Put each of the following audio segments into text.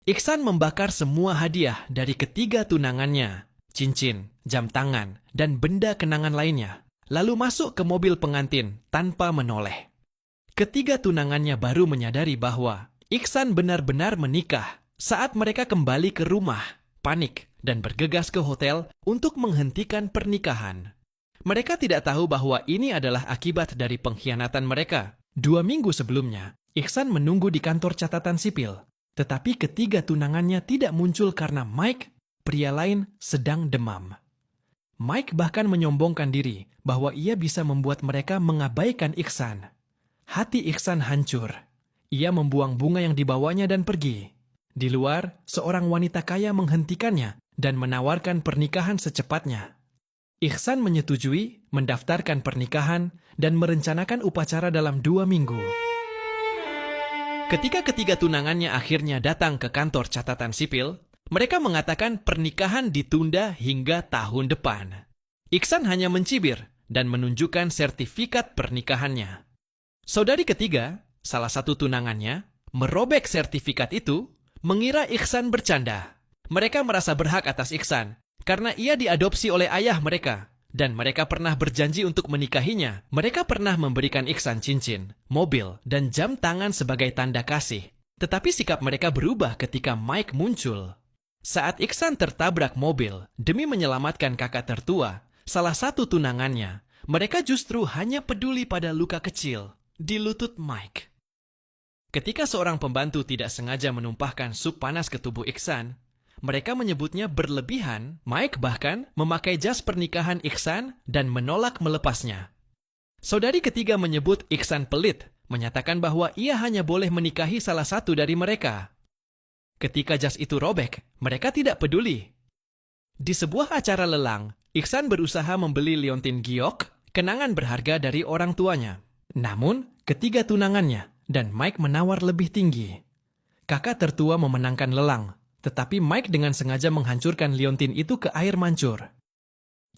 Iksan membakar semua hadiah dari ketiga tunangannya, cincin, jam tangan, dan benda kenangan lainnya, lalu masuk ke mobil pengantin tanpa menoleh. Ketiga tunangannya baru menyadari bahwa Iksan benar-benar menikah saat mereka kembali ke rumah, panik, dan bergegas ke hotel untuk menghentikan pernikahan. Mereka tidak tahu bahwa ini adalah akibat dari pengkhianatan mereka. 2 minggu sebelumnya, Iksan menunggu di kantor catatan sipil. Tetapi ketiga tunangannya tidak muncul karena Mike, pria lain, sedang demam. Mike bahkan menyombongkan diri bahwa ia bisa membuat mereka mengabaikan Iksan. Hati Iksan hancur. Ia membuang bunga yang dibawanya dan pergi. Di luar, seorang wanita kaya menghentikannya dan menawarkan pernikahan secepatnya. Iksan menyetujui, mendaftarkan pernikahan, dan merencanakan upacara dalam 2 minggu. Ketika ketiga tunangannya akhirnya datang ke kantor catatan sipil, mereka mengatakan pernikahan ditunda hingga tahun depan. Iksan hanya mencibir dan menunjukkan sertifikat pernikahannya. Saudari ketiga, salah satu tunangannya, merobek sertifikat itu, mengira Iksan bercanda. Mereka merasa berhak atas Iksan karena ia diadopsi oleh ayah mereka. Dan mereka pernah berjanji untuk menikahinya. Mereka pernah memberikan Iksan cincin, mobil, dan jam tangan sebagai tanda kasih. Tetapi sikap mereka berubah ketika Mike muncul. Saat Iksan tertabrak mobil demi menyelamatkan kakak tertua, salah satu tunangannya, mereka justru hanya peduli pada luka kecil di lutut Mike. Ketika seorang pembantu tidak sengaja menumpahkan sup panas ke tubuh Iksan, mereka menyebutnya berlebihan. Mike bahkan memakai jas pernikahan Iksan dan menolak melepasnya. Saudari ketiga menyebut Iksan pelit, menyatakan bahwa ia hanya boleh menikahi salah satu dari mereka. Ketika jas itu robek, mereka tidak peduli. Di sebuah acara lelang, Iksan berusaha membeli liontin giok, kenangan berharga dari orang tuanya. Namun, ketiga tunangannya dan Mike menawar lebih tinggi. Kakak tertua memenangkan lelang. Tetapi Mike dengan sengaja menghancurkan liontin itu ke air mancur.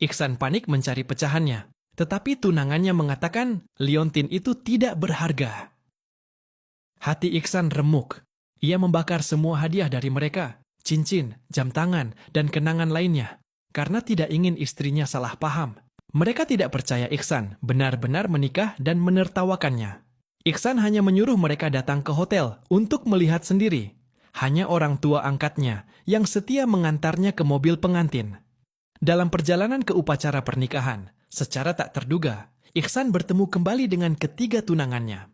Iksan panik mencari pecahannya, tetapi tunangannya mengatakan liontin itu tidak berharga. Hati Iksan remuk. Ia membakar semua hadiah dari mereka, cincin, jam tangan, dan kenangan lainnya, karena tidak ingin istrinya salah paham. Mereka tidak percaya Iksan benar-benar menikah dan menertawakannya. Iksan hanya menyuruh mereka datang ke hotel untuk melihat sendiri. Hanya orang tua angkatnya yang setia mengantarnya ke mobil pengantin. Dalam perjalanan ke upacara pernikahan, secara tak terduga, Iksan bertemu kembali dengan ketiga tunangannya.